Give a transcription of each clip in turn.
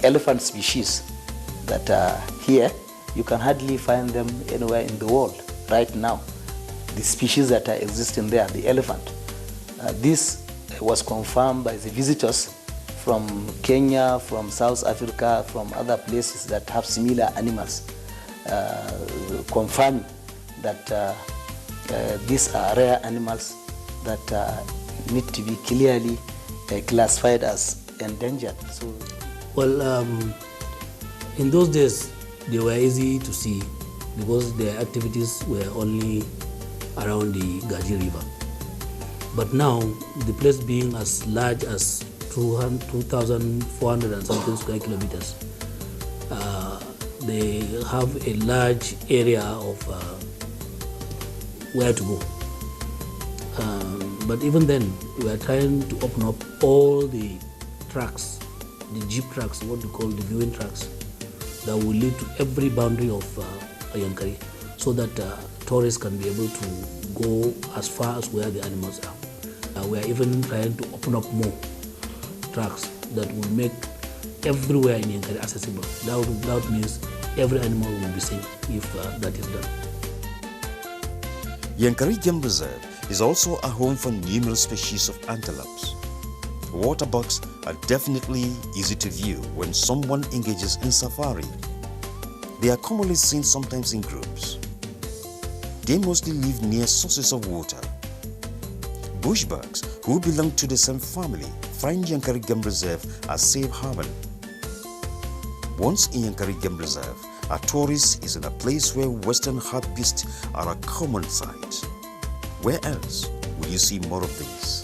elephant species that are here, you can hardly find them anywhere in the world right now. The species that are existing there, the elephant. This was confirmed by the visitors from Kenya, from South Africa, from other places that have similar animals, confirming that these are rare animals that need to be clearly classified as endangered. So, well, in those days, they were easy to see because their activities were only around the Gaji River. But now, the place being as large as 2,400 and something square kilometers, they have a large area of where to go. But even then, we are trying to open up all the tracks, the jeep tracks, what we call the viewing tracks, that will lead to every boundary of Yankari, so that tourists can be able to go as far as where the animals are. We are even trying to open up more tracks that will make everywhere in Yankari accessible. That means every animal will be safe if that is done. Yankari Game Reserve is also a home for numerous species of antelopes. Waterbucks are definitely easy to view when someone engages in safari. They are commonly seen sometimes in groups. They mostly live near sources of water. Bushbucks, who belong to the same family, find Yankari Game Reserve a safe haven. Once in Yankari Game Reserve, a tourist is in a place where western hartebeests are a common sight. Where else will you see more of these?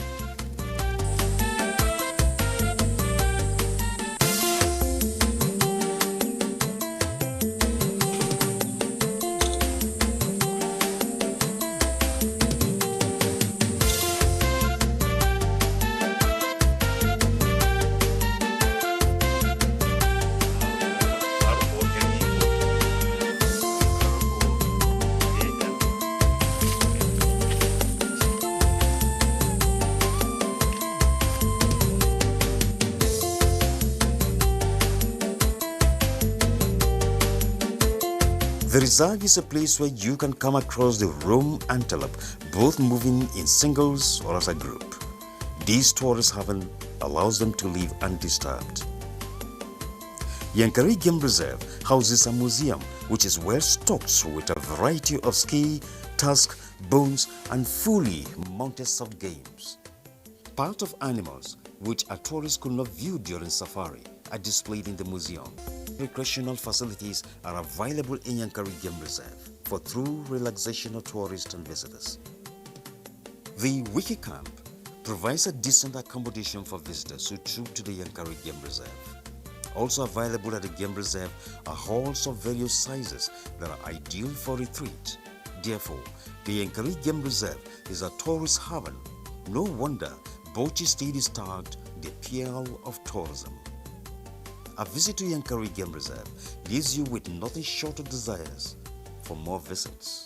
The reserve is a place where you can come across the roam antelope, both moving in singles or as a group. This tourist haven allows them to live undisturbed. Yankari Game Reserve houses a museum which is well stocked with a variety of ski, tusk, bones and fully mounted soft games. Part of animals which a tourist could not view during safari are displayed in the museum. Recreational facilities are available in Yankari Game Reserve for true relaxation of tourists and visitors. The Wiki Camp provides a decent accommodation for visitors who troop to the Yankari Game Reserve. Also available at the Game Reserve are halls of various sizes that are ideal for retreat. Therefore, the Yankari Game Reserve is a tourist haven. No wonder Bauchi State is tagged the Pearl of Tourism. A visit to Yankari Game Reserve leaves you with nothing short of desires for more visits.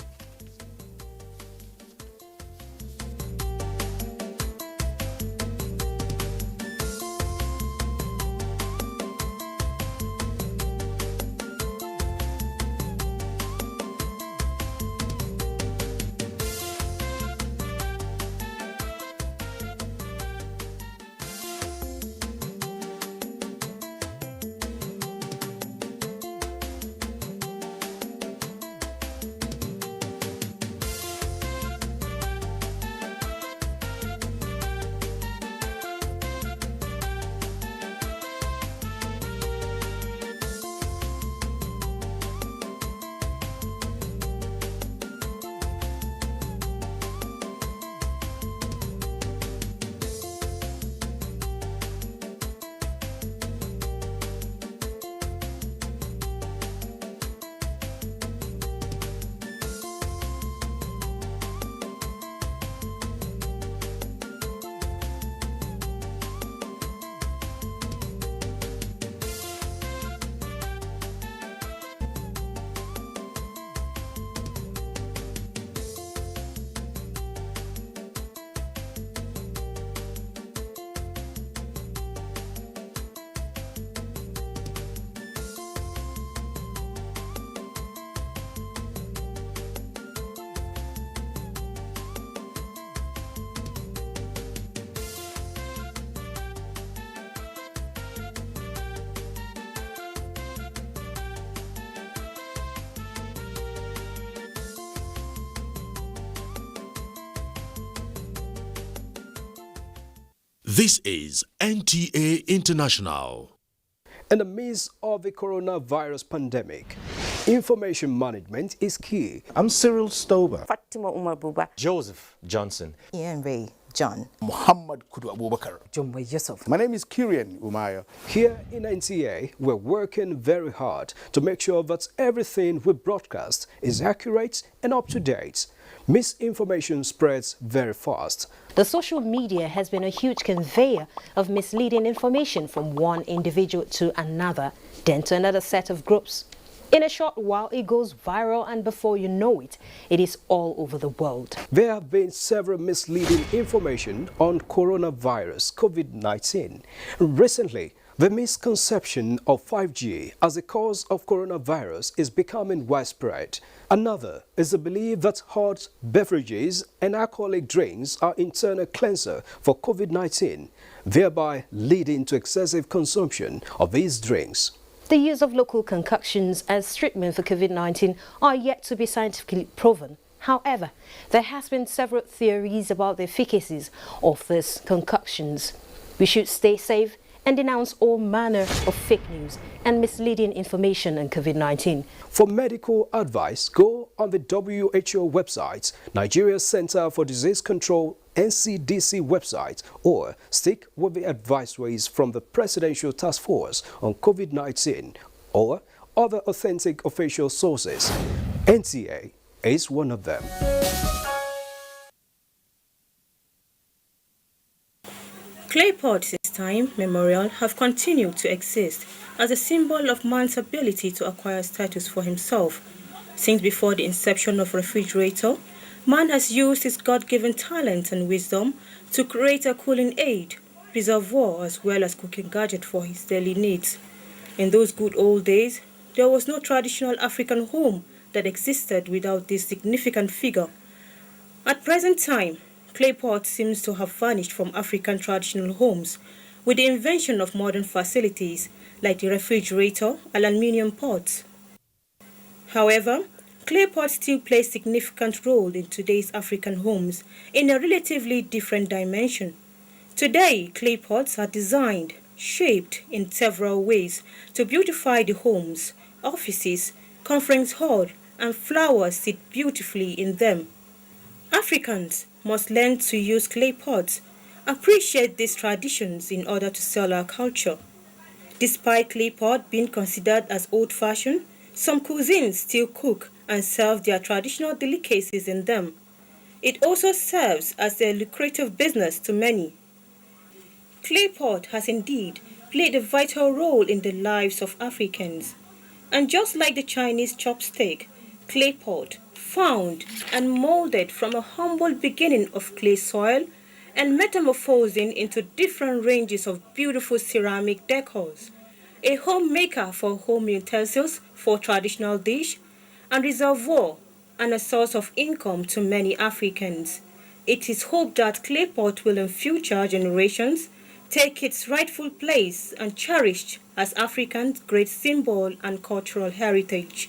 This is NTA International. In the midst of the coronavirus pandemic, information management is key. I'm Cyril Stober. Fatima Umar Buba. Joseph Johnson. Ian Ray John. Muhammad Kudu Abubakar. Jumbo Yusuf. My name is Kirian Umayo. Here in NTA, we're working very hard to make sure that everything we broadcast is accurate and up to date. Misinformation spreads very fast. The social media has been a huge conveyor of misleading information from one individual to another, then to another set of groups. In a short while, it goes viral, and before you know it, it is all over the world. There have been several misleading information on coronavirus COVID-19. Recently, the misconception of 5G as a cause of coronavirus is becoming widespread. Another is the belief that hot beverages and alcoholic drinks are internal cleanser for COVID-19, thereby leading to excessive consumption of these drinks. The use of local concoctions as treatment for COVID-19 are yet to be scientifically proven. However, there has been several theories about the efficacies of these concoctions. We should stay safe and denounce all manner of fake news and misleading information on COVID-19. For medical advice, go on the WHO website, Nigeria Center for Disease Control NCDC website, or stick with the advisories from the Presidential Task Force on COVID-19 or other authentic official sources. NTA is one of them. Clay pots since time memorial have continued to exist as a symbol of man's ability to acquire status for himself. Since before the inception of refrigerator, man has used his God-given talent and wisdom to create a cooling aid, reservoir, as well as cooking gadget for his daily needs. In those good old days, there was no traditional African home that existed without this significant figure. At present time, clay pot seems to have vanished from African traditional homes with the invention of modern facilities like the refrigerator and aluminium pots. However, clay pots still play a significant role in today's African homes in a relatively different dimension. Today, clay pots are designed, shaped in several ways to beautify the homes, offices, conference hall, and flowers sit beautifully in them. Africans must learn to use clay pots, appreciate these traditions in order to sell our culture. Despite clay pot being considered as old-fashioned, some cuisines still cook and serve their traditional delicacies in them. It also serves as a lucrative business to many. Clay pot has indeed played a vital role in the lives of Africans. And just like the Chinese chopstick, clay pot, found and molded from a humble beginning of clay soil and metamorphosing into different ranges of beautiful ceramic decors, a homemaker for home utensils for traditional dish, and reservoir and a source of income to many Africans. It is hoped that clay pot will in future generations take its rightful place and cherished as Africa's great symbol and cultural heritage.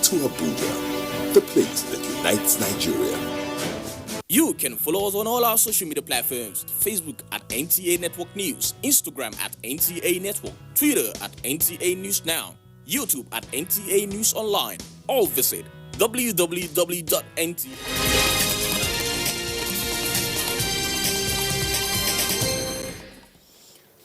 to Abuja, the place that unites Nigeria. You can follow us on all our social media platforms: Facebook at NTA Network News, Instagram at NTA Network, Twitter at NTA News Now, YouTube at NTA News Online. Or visit www.nta.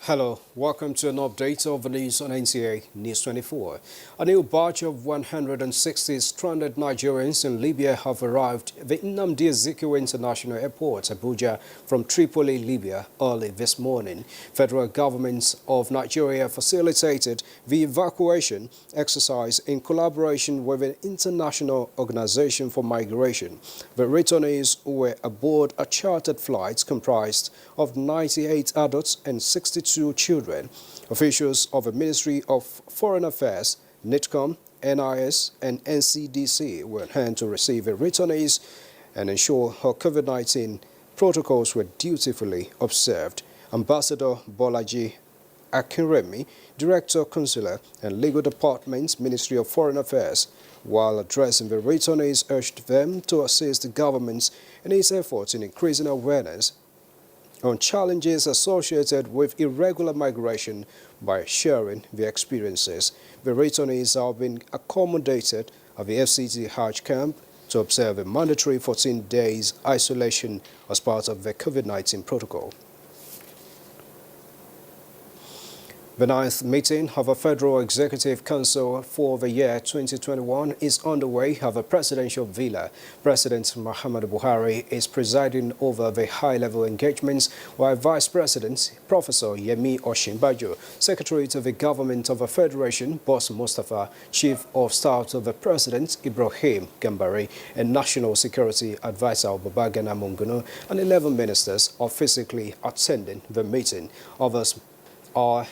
Hello, welcome to an update of the news on NTA News 24. A new batch of 160 stranded Nigerians in Libya have arrived at the Nnamdi Azikiwe International Airport, Abuja, from Tripoli, Libya, early this morning. Federal government of Nigeria facilitated the evacuation exercise in collaboration with an international organization for migration. The returnees who were aboard a chartered flight comprised of 98 adults and 62 children. Officials of the Ministry of Foreign Affairs, NITCOM, NIS, and NCDC were on hand to receive the returnees and ensure her COVID-19 protocols were dutifully observed. Ambassador Bolaji Akinremi, Director Consular and Legal Department, Ministry of Foreign Affairs, while addressing the returnees, urged them to assist the government in its efforts in increasing awareness on challenges associated with irregular migration by sharing their experiences. The returnees have been accommodated at the FCT Hajj camp to observe a mandatory 14 days isolation as part of the COVID-19 protocol. The 9th meeting of the Federal Executive Council for the year 2021 is underway at the Presidential Villa. President Muhammadu Buhari is presiding over the high-level engagements, while Vice President Professor Yemi Osinbajo, Secretary to the Government of the Federation, Boss Mustafa, Chief of Staff to the President, Ibrahim Gambari, and National Security Advisor Babagana Munguno, and 11 ministers are physically attending the meeting. Others are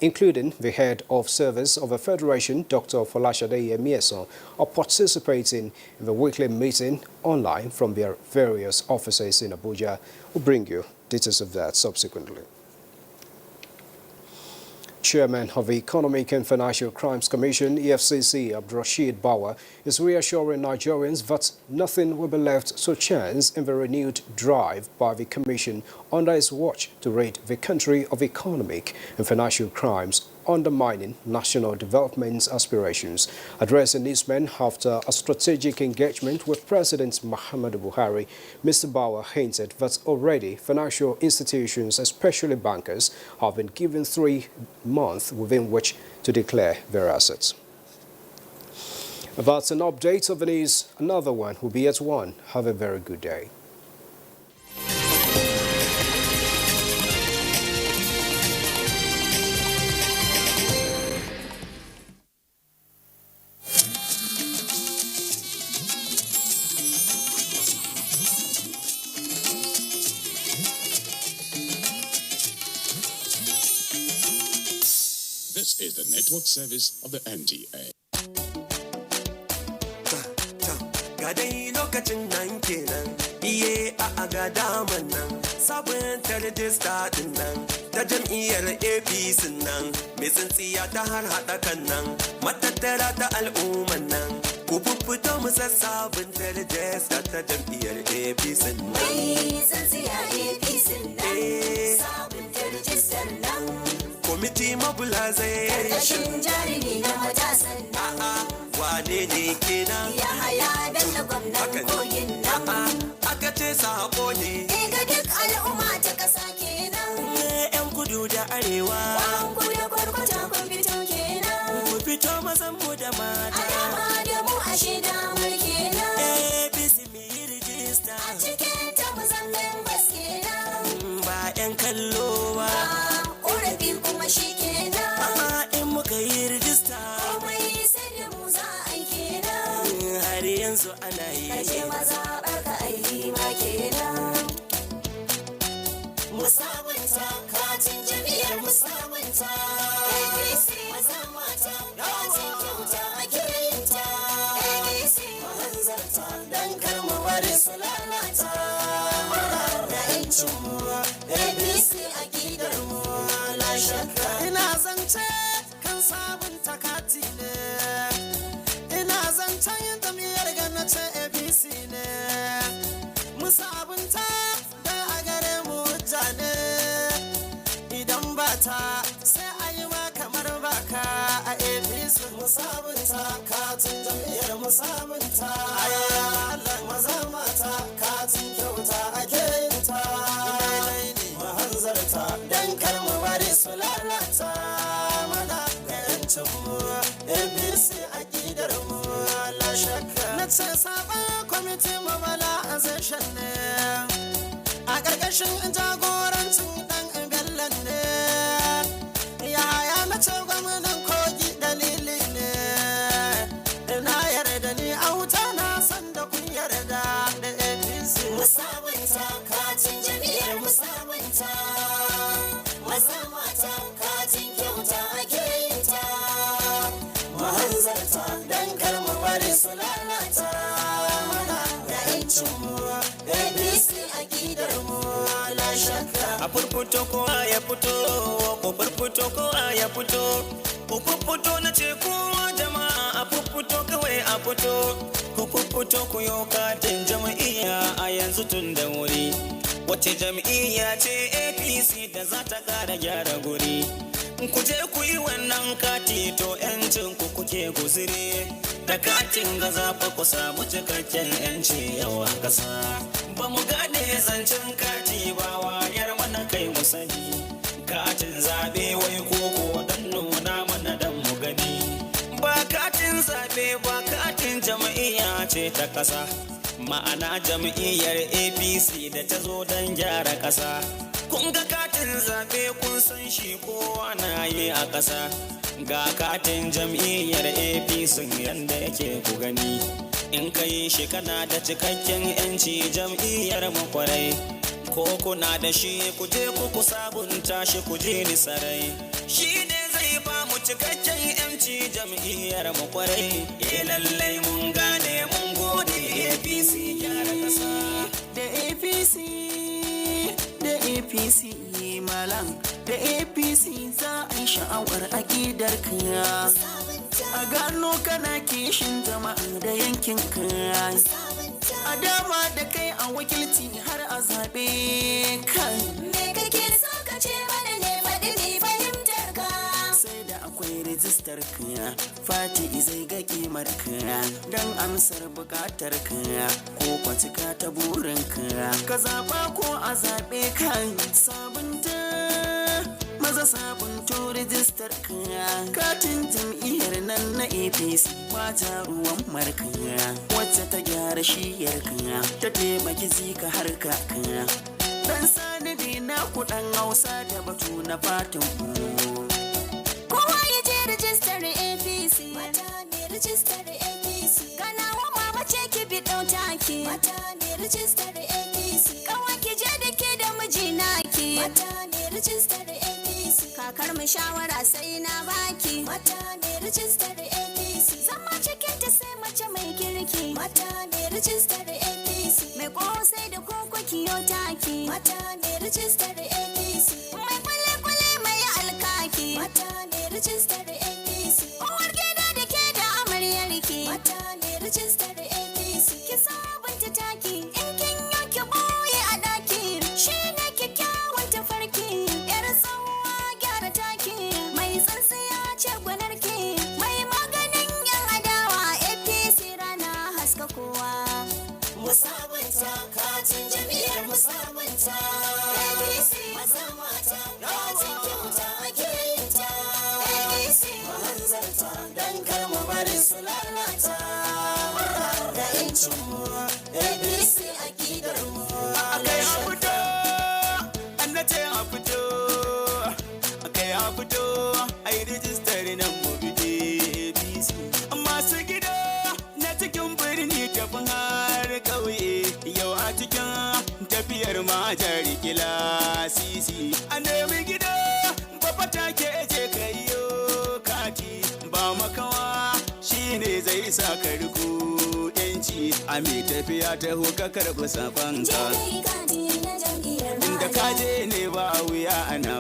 including the head of service of the Federation, Dr. Folashade Yemieson, are participating in the weekly meeting online from their various offices in Abuja. We'll bring you details of that subsequently. Chairman of the Economic and Financial Crimes Commission, EFCC, Abdurrashid Bawa, is reassuring Nigerians that nothing will be left to chance in the renewed drive by the Commission under his watch to rid the country of economic and financial crimes undermining national development aspirations. Addressing newsmen after a strategic engagement with President Muhammadu Buhari, Mr. Bawa hinted that already financial institutions, especially bankers, have been given 3 months within which to declare their assets. That's an update of the news. Another one will be at 1. Have a very good day. This is the network service of the NTA. Gadai lokacin nan kenan, iye a ga daman nan, sabunta rajista din nan, ta jam'iyyar APC nan, mai tsintsiya ta har haɗa kan nan, matattara ta al'umman nan, ku fito mu sassabunta rajista ta jam'iyyar APC nan. Mai tsintsiya APC nan, sabunta rajistar nan. Kwamiti mabula zai ƙarƙashin jarumi na matasan nan. Wane ne kenan? Ya haya da gwamnan kogin nan. Aka ce sabo ne. Ga duk al'umma ta ƙasa kenan. 'Yan kudu da arewa. An kudu kwarkwata kun fito kenan. Ku fito mazan mu da mata. A dama da mu a shida mu kenan. APC mu yi rijista. A cikin ta mu zan members kenan. Ba 'yan kallo ba. Ƙorafi kuma shi kenan. In muka yi rijista. Komai sai da mu za a yi kenan. Har yanzu ana yi. Kaje maza barka aiki ma kenan. Musabunta katin jami'ar musabunta. APC maza mata katin kyauta a kirinta. APC mahanzarta don kar mu bari su lalata. Da 'yancin mu APC a gidan mu la shakka. Ina zance kan sabunta kati ne. Ina mata sai a yi ma kamar baka a APC musabunta katin jam'iyyar musabunta Allah maza mata katin kyauta ake yin ta mahanzarta dan kar mu bari su lalata mana ga yancin mu APC akidar mu la shakka na ce sabon kwamiti mobilization ne a ƙarƙashin jagorancin ɗan bellan ne yaya na ce gwamnan kogi dalili ne ina yarda ni a wuta na san da kun yarda da APC musabunta katin jami'ar musabunta maza mata katin kyauta ake yin ta mahanzarta dan kar mu bari su lalata mana da yancin mu APC akidar mu la shakka a furfuto kowa ya fito ko furfuto kowa ya fito ko furfuto na ce kowa jama'a a furfuto kawai a fito ko furfuto ku yo katin jam'iyya a yanzu tun da wuri wace jam'iyya ce APC da za ta kara gyara guri ku je ku yi wannan kati to yancin ku kuke guziri da katin ga zafa ku samu cikakken yanci yawa kasa ba mu gane zancen kati ba wayar mana kai mu sani katin zabe wai koko dan nuna mana dan mu gani ba katin zabe ba katin jam'iyya ce ta kasa ma'ana jam'iyyar APC da ta zo don gyara kasa kun ga katin zabe kun san shi kowa na yi a kasa ga katin jam'iyyar APC yanda yake ku gani in ka yi shi kana da cikakken yanci jam'iyyar mu kwarai ko kuna da shi ku je ku sabunta shi ku je ni sarai shi ne zai ba mu cikakken yanci jam'iyyar mu kwarai lallai mun gane mun gode APC gyara kasa da APC da APC malam da APC za a yi sha'awar akidar ka a gano kana kishin jama'a da yankin ka a dama da kai a wakilci har a zaɓe kan me kake so ka ce mana ne faɗi ne fahimtar ka sai da akwai rijistar ka fati zai ga kimar ka don amsar bukatar ka ko kwatika ta burin ka zaɓa ko a zaɓe kan sabunta maza sabunto rijistar ka katin jam'iyyar nan na APC mata ruwan marka wacce ta gyara shiyar ka ta taimaki zika harka ka dan sanadi na kudan Hausa da batu na fatan ku kowa ya je rijistar APC mata ne rijistar APC kana wa mama ce ki bi taki mata ne rijistar APC kawai ki je da ke da mijina ki mata ne rijistar APC kakar mu shawara sai na baki mata ne rijistar APC zama cikin ta sai mace mai kirki mata ne rijistar APC mai kosai da koko kiyo taki mata ne rijistar APC mai kwale mai alkaki mata ne rijistar APC uwar gida da ke da amaryarki mata ne rijistar APC ki sabunta taki in kin yanke boye a daki shi ne kyakkyawan tafarki yar tsawa gyara taki mai tsantsiya ce gwanarki mai maganin yan adawa APC rana haska kowa musabunta katin jami'ar musabunta APC maza mata katin kyauta ake yin ta APC mahanzarta dan kar mu bari su lalata da yancin mu APC akidar mu akai a fito annace a fito akai a fito ai rijistar nan mu bi APC masu gida na cikin birni tafin har kauye yau a cikin tafiyar majar kilasisi a nemi gida babba take je kayo kati ba makawa shine zai sa ka riko yanci a mai tafiya ta huka karɓi sakonka inda ka je ne ba wuya ana